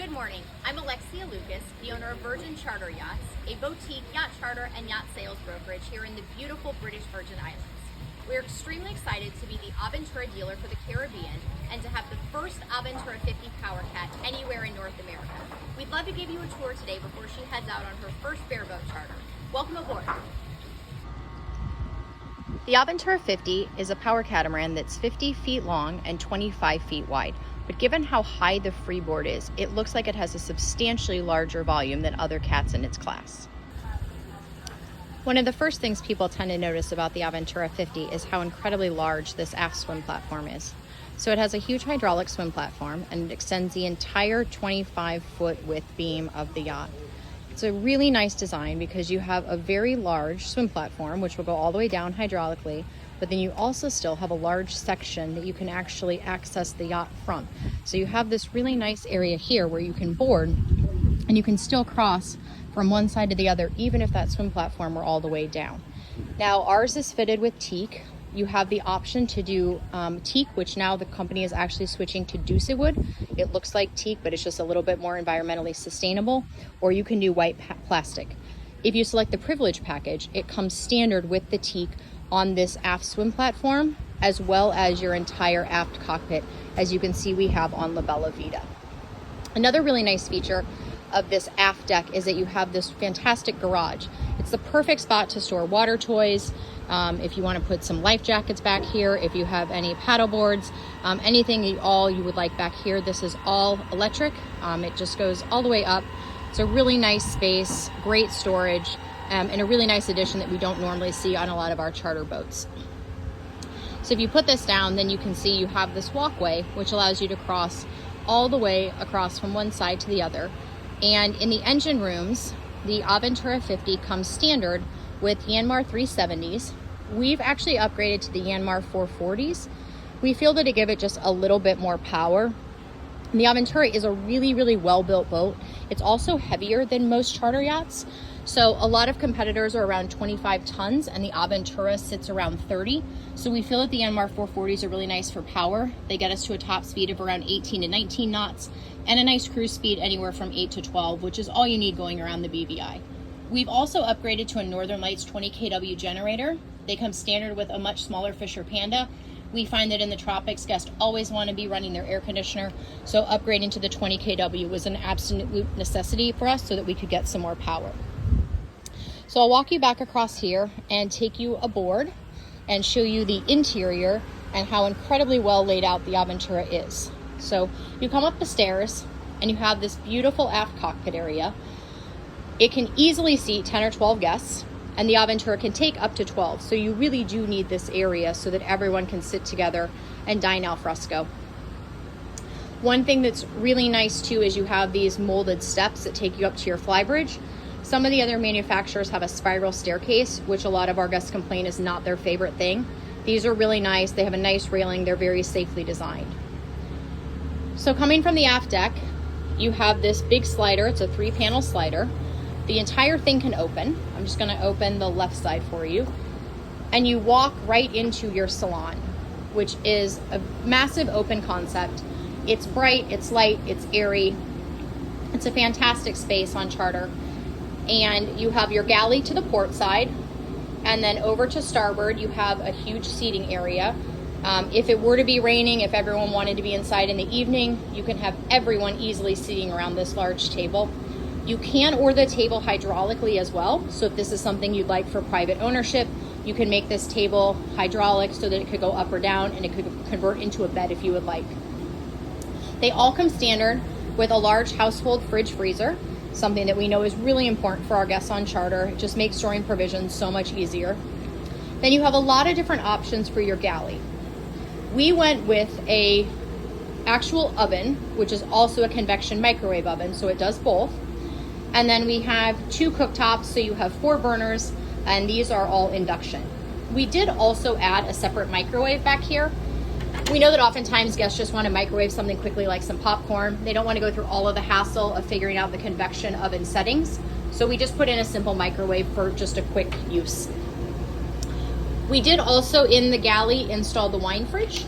Good morning. I'm Alexia Lucas, the owner of Virgin Charter Yachts, a boutique yacht charter and yacht sales brokerage here in the beautiful British Virgin Islands. We're extremely excited to be the Aventura dealer for the Caribbean and to have the first Aventura 50 powercat anywhere in North America. We'd love to give you a tour today before she heads out on her first bareboat charter. Welcome aboard. The Aventura 50 is a power catamaran that's 50 feet long and 25 feet wide. But given how high the freeboard is, it looks like it has a substantially larger volume than other cats in its class. One of the first things people tend to notice about the Aventura 50 is how incredibly large this aft swim platform is. So it has a huge hydraulic swim platform and it extends the entire 25-foot width beam of the yacht. It's a really nice design because you have a very large swim platform, which will go all the way down hydraulically, but then you also still have a large section that you can actually access the yacht from. So you have this really nice area here where you can board and you can still cross from one side to the other, even if that swim platform were all the way down. Now ours is fitted with teak. You have the option to do teak, which now the company is actually switching to Douce wood. It looks like teak, but it's just a little bit more environmentally sustainable, or you can do white plastic. If you select the privilege package, it comes standard with the teak on this aft swim platform, as well as your entire aft cockpit, as you can see we have on the Bella Vita. Another really nice feature of this aft deck is that you have this fantastic garage. It's the perfect spot to store water toys, if you want to put some life jackets back here, if you have any paddle boards, anything you would like back here. This is all electric. It just goes all the way up. It's a really nice space, great storage, and a really nice addition that we don't normally see on a lot of our charter boats. So if you put this down, then you can see you have this walkway, which allows you to cross all the way across from one side to the other. And in the engine rooms, the Aventura 50 comes standard with Yanmar 370s. We've actually upgraded to the Yanmar 440s. We feel that to give it just a little bit more power. And the Aventura is a really, really well-built boat. It's also heavier than most charter yachts. So a lot of competitors are around 25 tons and the Aventura sits around 30. So we feel that the Yanmar 440s are really nice for power. They get us to a top speed of around 18 to 19 knots and a nice cruise speed anywhere from 8 to 12, which is all you need going around the BVI. We've also upgraded to a Northern Lights 20 kW generator. They come standard with a much smaller Fisher Panda. We find that in the tropics, guests always want to be running their air conditioner, so upgrading to the 20 kW was an absolute necessity for us so that we could get some more power. So I'll walk you back across here and take you aboard and show you the interior and how incredibly well laid out the Aventura is. So you come up the stairs and you have this beautiful aft cockpit area. It can easily seat 10 or 12 guests, and the Aventura can take up to 12. So you really do need this area so that everyone can sit together and dine al fresco. One thing that's really nice too is you have these molded steps that take you up to your Flybridge. Some of the other manufacturers have a spiral staircase, which a lot of our guests complain is not their favorite thing. These are really nice. They have a nice railing. They're very safely designed. So coming from the aft deck, you have this big slider. It's a 3-panel slider. The entire thing can open. I'm just going to open the left side for you. And you walk right into your salon, which is a massive open concept. It's bright, it's light, it's airy. It's a fantastic space on charter. And you have your galley to the port side. And then over to starboard, you have a huge seating area. If it were to be raining, if everyone wanted to be inside in the evening, you can have everyone easily sitting around this large table. You can order the table hydraulically as well. So if this is something you'd like for private ownership, you can make this table hydraulic so that it could go up or down and it could convert into a bed if you would like. They all come standard with a large household fridge freezer, something that we know is really important for our guests on charter. It just makes storing provisions so much easier. Then you have a lot of different options for your galley. We went with a actual oven, which is also a convection microwave oven, so it does both. And then we have 2 cooktops, so you have 4 burners, and these are all induction. We did also add a separate microwave back here. We know that oftentimes guests just want to microwave something quickly like some popcorn. They don't want to go through all of the hassle of figuring out the convection oven settings. So we just put in a simple microwave for just a quick use. We did also in the galley install the wine fridge.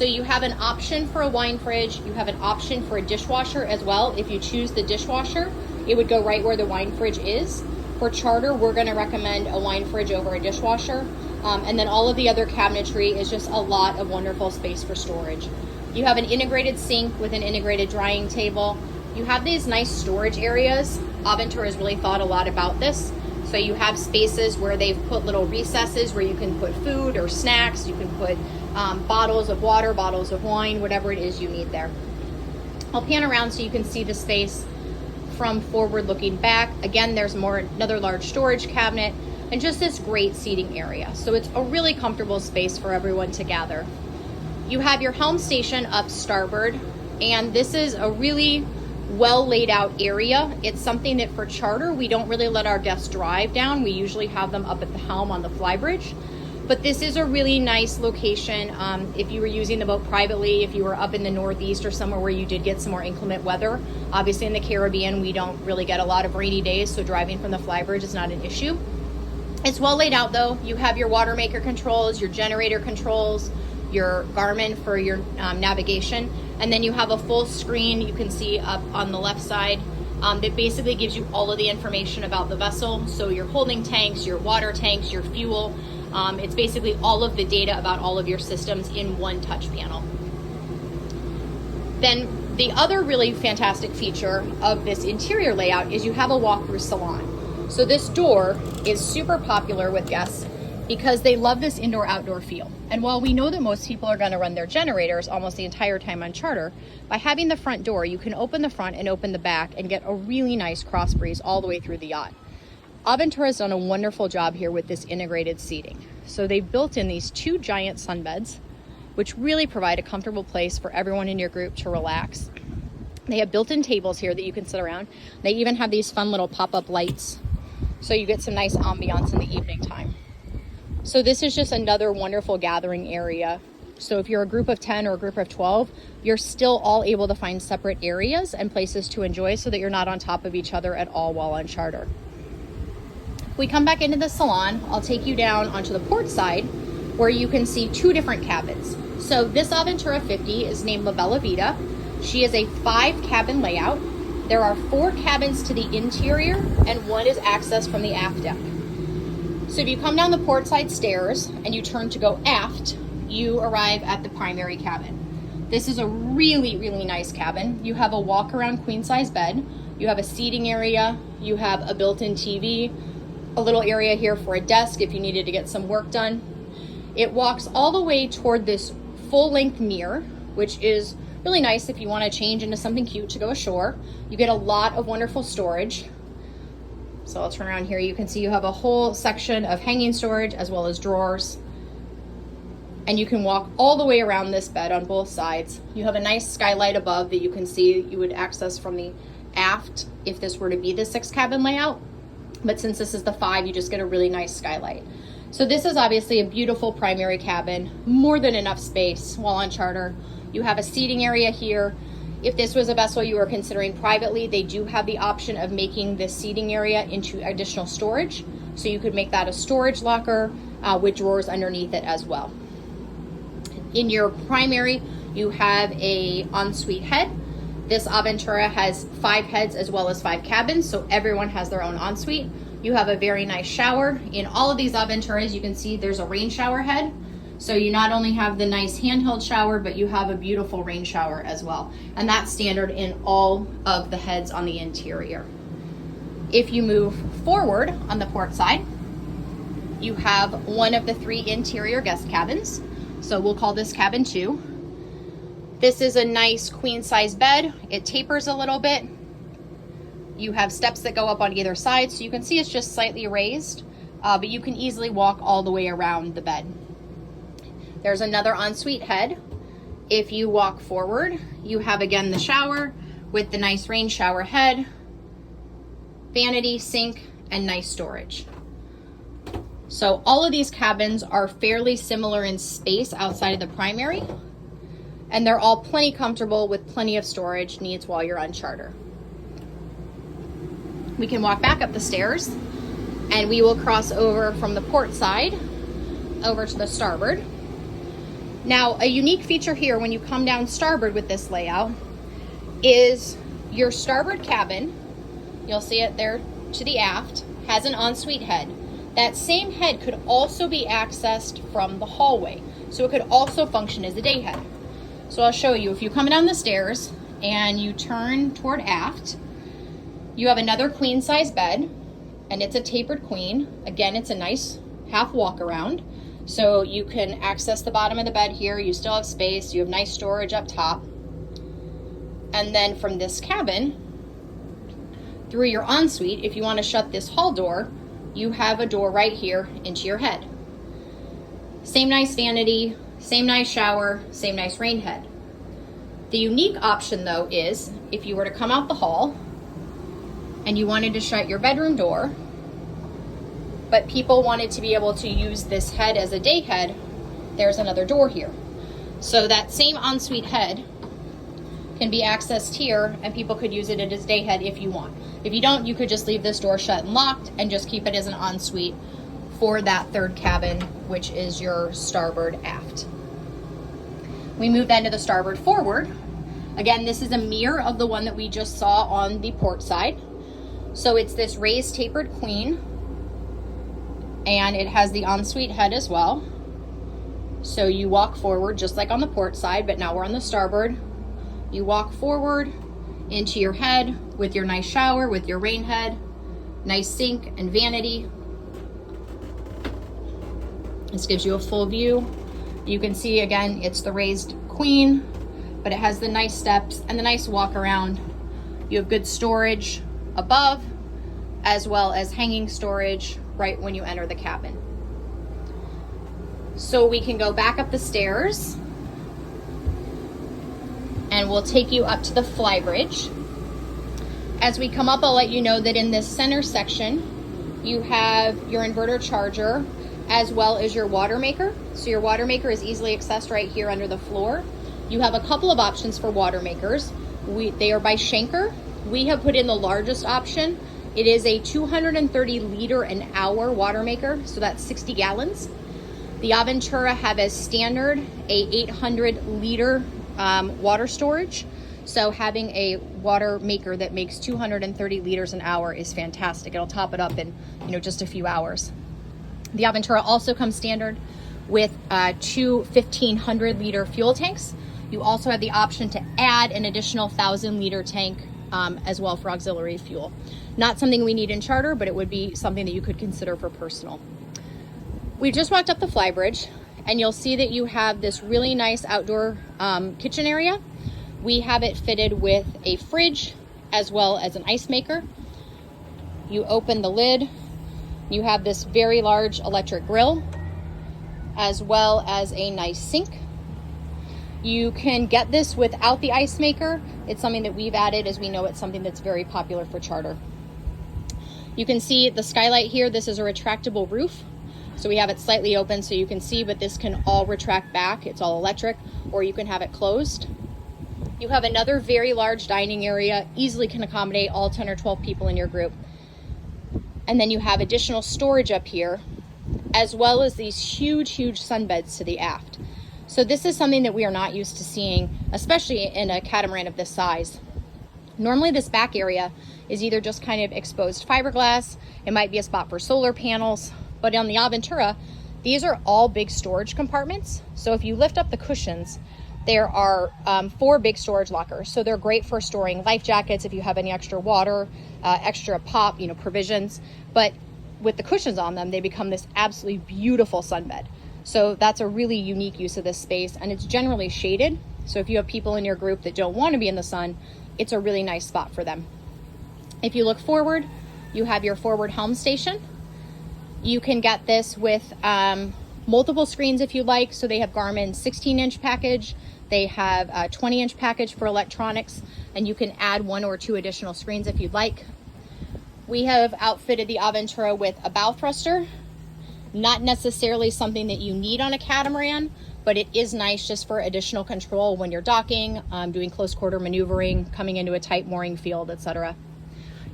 So you have an option for a wine fridge. You have an option for a dishwasher as well. If you choose the dishwasher, it would go right where the wine fridge is. For charter, we're going to recommend a wine fridge over a dishwasher. And then all of the other cabinetry is just a lot of wonderful space for storage. You have an integrated sink with an integrated drying table. You have these nice storage areas. Aventura has really thought a lot about this. So you have spaces where they've put little recesses where you can put food or snacks. You can put bottles of water, bottles of wine, whatever it is you need there. I'll pan around so you can see the space from forward looking back. Again, there's another large storage cabinet and just this great seating area. So it's a really comfortable space for everyone to gather. You have your helm station up starboard, and this is a really well laid out area. It's something that for charter, we don't really let our guests drive down. We usually have them up at the helm on the Flybridge. But this is a really nice location if you were using the boat privately, if you were up in the Northeast or somewhere where you did get some more inclement weather. Obviously in the Caribbean, we don't really get a lot of rainy days, so driving from the Flybridge is not an issue. It's well laid out though. You have your water maker controls, your generator controls, your Garmin for your navigation, and then you have a full screen you can see up on the left side that basically gives you all of the information about the vessel. So your holding tanks, your water tanks, your fuel. It's basically all of the data about all of your systems in one touch panel. Then the other really fantastic feature of this interior layout is you have a walk-through salon. So this door is super popular with guests because they love this indoor-outdoor feel. And while we know that most people are going to run their generators almost the entire time on charter, by having the front door, you can open the front and open the back and get a really nice cross breeze all the way through the yacht. Aventura has done a wonderful job here with this integrated seating. So they've built in these 2 giant sunbeds, which really provide a comfortable place for everyone in your group to relax. They have built-in tables here that you can sit around. They even have these fun little pop-up lights, so you get some nice ambiance in the evening time. So this is just another wonderful gathering area. So if you're a group of 10 or a group of 12, you're still all able to find separate areas and places to enjoy so that you're not on top of each other at all while on charter. If we come back into the salon, I'll take you down onto the port side where you can see 2 different cabins. So this Aventura 50 is named Bella Vita. She is a 5 cabin layout. There are 4 cabins to the interior and 1 is accessed from the aft deck. So if you come down the port side stairs and you turn to go aft, you arrive at the primary cabin. This is a really, really nice cabin. You have a walk-around queen-size bed. You have a seating area. You have a built-in TV, a little area here for a desk if you needed to get some work done. It walks all the way toward this full-length mirror, which is really nice if you want to change into something cute to go ashore. You get a lot of wonderful storage. So I'll turn around here. You can see you have a whole section of hanging storage as well as drawers. And you can walk all the way around this bed on both sides. You have a nice skylight above that you can see you would access from the aft if this were to be the 6 cabin layout. But since this is the 5, you just get a really nice skylight. So this is obviously a beautiful primary cabin, more than enough space while on charter. You have a seating area here. If this was a vessel you were considering privately, they do have the option of making this seating area into additional storage. So you could make that a storage locker with drawers underneath it as well. In your primary, you have a ensuite head. This Aventura has 5 heads as well as 5 cabins, so everyone has their own ensuite. You have a very nice shower. In all of these Aventuras, you can see there's a rain shower head. So you not only have the nice handheld shower, but you have a beautiful rain shower as well. And that's standard in all of the heads on the interior. If you move forward on the port side, you have one of the 3 interior guest cabins. So we'll call this cabin 2. This is a nice queen size bed. It tapers a little bit. You have steps that go up on either side, so you can see it's just slightly raised, but you can easily walk all the way around the bed. There's another ensuite head. If you walk forward, you have again the shower with the nice rain shower head, vanity, sink, and nice storage. So all of these cabins are fairly similar in space outside of the primary, and they're all plenty comfortable with plenty of storage needs while you're on charter. We can walk back up the stairs and we will cross over from the port side over to the starboard. Now, a unique feature here when you come down starboard with this layout is your starboard cabin, you'll see it there to the aft, has an ensuite head. That same head could also be accessed from the hallway, so it could also function as a day head. So I'll show you. If you come down the stairs and you turn toward aft, you have another queen size bed, and it's a tapered queen. Again, it's a nice half walk around. So you can access the bottom of the bed here. You still have space. You have nice storage up top. And then from this cabin, through your ensuite, if you want to shut this hall door, you have a door right here into your head. Same nice vanity, same nice shower, same nice rain head. The unique option though is if you were to come out the hall and you wanted to shut your bedroom door, but people wanted to be able to use this head as a day head, there's another door here. So that same ensuite head can be accessed here, and people could use it as a day head if you want. If you don't, you could just leave this door shut and locked and just keep it as an ensuite for that third cabin, which is your starboard aft. We move then to the starboard forward. Again, this is a mirror of the one that we just saw on the port side. So it's this raised tapered queen, and it has the ensuite head as well. So you walk forward just like on the port side, but now we're on the starboard. You walk forward into your head with your nice shower, with your rain head, nice sink and vanity. This gives you a full view. You can see again, it's the raised queen, but it has the nice steps and the nice walk around. You have good storage above, as well as hanging storage right when you enter the cabin. So we can go back up the stairs and we'll take you up to the Flybridge. As we come up, I'll let you know that in this center section, you have your inverter charger as well as your water maker. So your water maker is easily accessed right here under the floor. You have a couple of options for water makers. They are by Schenker. We have put in the largest option. It is a 230 liter an hour water maker, so that's 60 gallons. The Aventura have as standard a 800 liter water storage. So having a water maker that makes 230 liters an hour is fantastic. It'll top it up in just a few hours. The Aventura also comes standard with two 1,500 liter fuel tanks. You also have the option to add an additional 1,000 liter tank as well for auxiliary fuel. Not something we need in charter, but it would be something that you could consider for personal. We've just walked up the Flybridge, and you'll see that you have this really nice outdoor kitchen area. We have it fitted with a fridge as well as an ice maker. You open the lid, you have this very large electric grill as well as a nice sink. You can get this without the ice maker. It's something that we've added as we know it's something that's very popular for charter. You can see the skylight here. This is a retractable roof. So we have it slightly open so you can see, but this can all retract back. It's all electric, or you can have it closed. You have another very large dining area, easily can accommodate all 10 or 12 people in your group. And then you have additional storage up here, as well as these huge sunbeds to the aft. So this is something that we are not used to seeing, especially in a catamaran of this size. Normally this back area is either just kind of exposed fiberglass, it might be a spot for solar panels, but on the Aventura, these are all big storage compartments. So if you lift up the cushions, there are 4 big storage lockers. So they're great for storing life jackets if you have any extra water, extra pop, provisions. But with the cushions on them, they become this absolutely beautiful sunbed. So that's a really unique use of this space, and it's generally shaded. So if you have people in your group that don't want to be in the sun, it's a really nice spot for them. If you look forward, you have your forward helm station. You can get this with multiple screens if you like. So they have Garmin's 16-inch package. They have a 20-inch package for electronics, and you can add 1 or 2 additional screens if you'd like. We have outfitted the Aventura with a bow thruster. Not necessarily something that you need on a catamaran, but it is nice just for additional control when you're docking, doing close quarter maneuvering, coming into a tight mooring field, etc.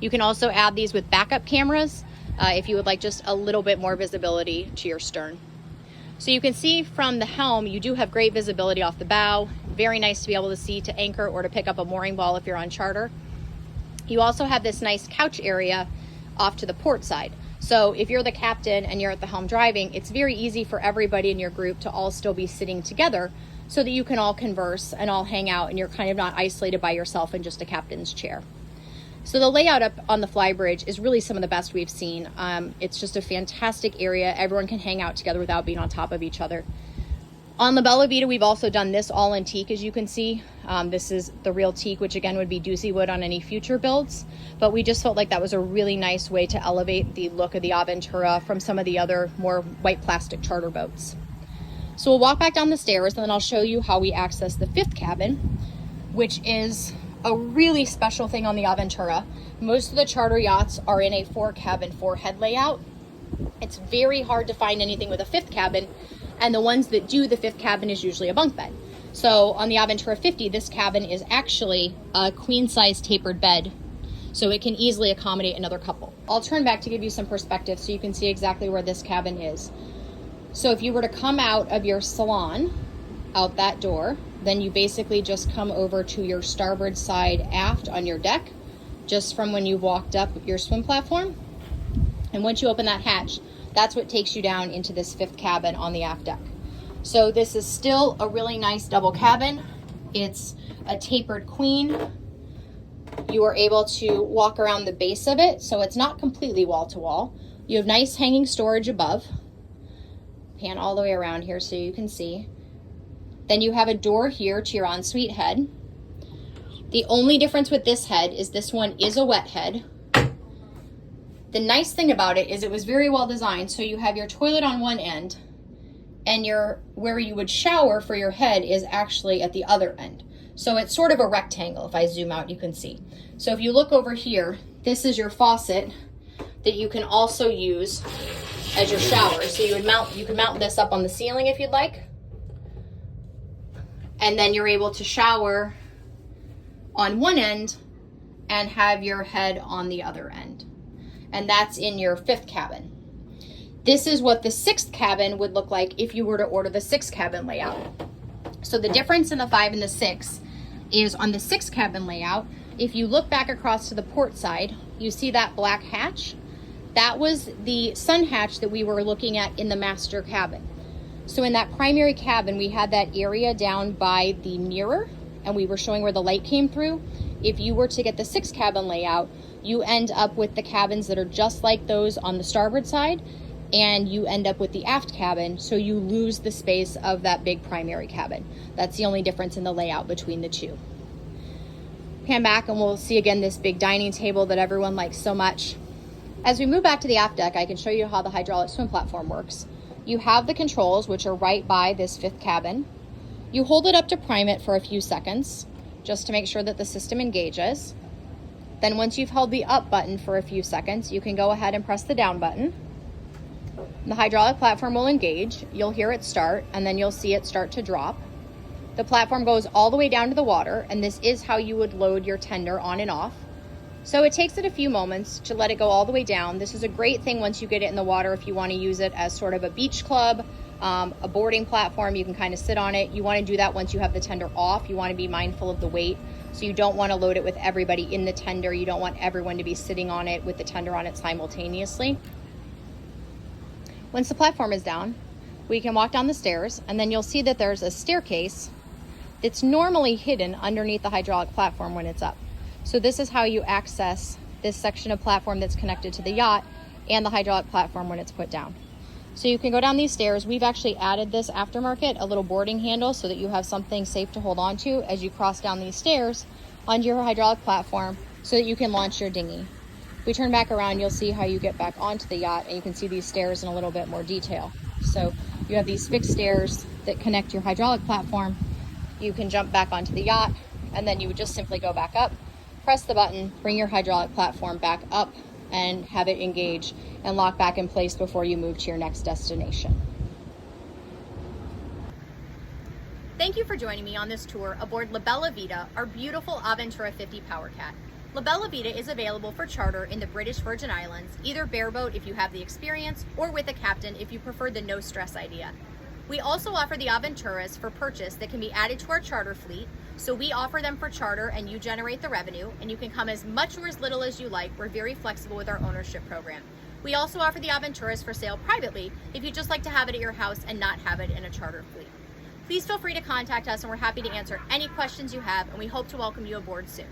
You can also add these with backup cameras if you would like just a little bit more visibility to your stern. So you can see from the helm, you do have great visibility off the bow. Very nice to be able to see to anchor or to pick up a mooring ball if you're on charter. You also have this nice couch area off to the port side. So if you're the captain and you're at the helm driving, it's very easy for everybody in your group to all still be sitting together so that you can all converse and all hang out and you're kind of not isolated by yourself in just a captain's chair. So the layout up on the Flybridge is really some of the best we've seen. It's just a fantastic area. Everyone can hang out together without being on top of each other. On the Bella Vita, we've also done this all in teak, as you can see. This is the real teak, which again would be Doozy wood on any future builds. But we just felt like that was a really nice way to elevate the look of the Aventura from some of the other more white plastic charter boats. So we'll walk back down the stairs and then I'll show you how we access the 5th cabin, which is a really special thing on the Aventura. Most of the charter yachts are in a 4-cabin, 4-head layout. It's very hard to find anything with a 5th cabin, and the ones that do the 5th cabin is usually a bunk bed. So on the Aventura 50, this cabin is actually a queen-size tapered bed, so it can easily accommodate another couple. I'll turn back to give you some perspective so you can see exactly where this cabin is. So if you were to come out of your salon, out that door, then you basically just come over to your starboard side aft on your deck, just from when you walked up your swim platform. And once you open that hatch, that's what takes you down into this 5th cabin on the aft deck. So this is still a really nice double cabin. It's a tapered queen. You are able to walk around the base of it, so it's not completely wall to wall. You have nice hanging storage above. Pan all the way around here so you can see. Then you have a door here to your ensuite head. The only difference with this head is this one is a wet head. The nice thing about it is it was very well designed, so you have your toilet on one end and where you would shower for your head is actually at the other end. So it's sort of a rectangle. If I zoom out, you can see. So if you look over here, this is your faucet that you can also use as your shower. So you can mount this up on the ceiling if you'd like. And then you're able to shower on one end and have your head on the other end. And that's in your 5th cabin. This is what the 6th cabin would look like if you were to order the 6th cabin layout. So the difference in the 5 and the 6 is on the 6th cabin layout, if you look back across to the port side, you see that black hatch? That was the sun hatch that we were looking at in the master cabin. So in that primary cabin, we had that area down by the mirror and we were showing where the light came through. If you were to get the 6th cabin layout, you end up with the cabins that are just like those on the starboard side, and you end up with the aft cabin, so you lose the space of that big primary cabin. That's the only difference in the layout between the two. Pan back and we'll see again this big dining table that everyone likes so much. As we move back to the aft deck, I can show you how the hydraulic swim platform works. You have the controls, which are right by this 5th cabin. You hold it up to prime it for a few seconds, just to make sure that the system engages. Then once you've held the up button for a few seconds, you can go ahead and press the down button. The hydraulic platform will engage. You'll hear it start, and then you'll see it start to drop. The platform goes all the way down to the water, and this is how you would load your tender on and off. So it takes it a few moments to let it go all the way down. This is a great thing once you get it in the water if you want to use it as sort of a beach club, a boarding platform. You can kind of sit on it. You want to do that once you have the tender off. You want to be mindful of the weight. So you don't want to load it with everybody in the tender. You don't want everyone to be sitting on it with the tender on it simultaneously. Once the platform is down, we can walk down the stairs, and then you'll see that there's a staircase that's normally hidden underneath the hydraulic platform when it's up. So this is how you access this section of platform that's connected to the yacht and the hydraulic platform when it's put down. So you can go down these stairs. We've actually added this aftermarket, a little boarding handle, so that you have something safe to hold on to as you cross down these stairs onto your hydraulic platform so that you can launch your dinghy. If we turn back around, you'll see how you get back onto the yacht, and you can see these stairs in a little bit more detail. So you have these fixed stairs that connect your hydraulic platform. You can jump back onto the yacht, and then you would just simply go back up, press the button, bring your hydraulic platform back up, and have it engage and lock back in place before you move to your next destination. Thank you for joining me on this tour aboard La Bella Vita, our beautiful Aventura 50 powercat. La Bella Vita is available for charter in the British Virgin Islands, either bareboat if you have the experience, or with a captain if you prefer the no stress idea. We also offer the Aventuras for purchase that can be added to our charter fleet. So we offer them for charter and you generate the revenue, and you can come as much or as little as you like. We're very flexible with our ownership program. We also offer the Aventuras for sale privately if you just like to have it at your house and not have it in a charter fleet. Please feel free to contact us and we're happy to answer any questions you have, and we hope to welcome you aboard soon.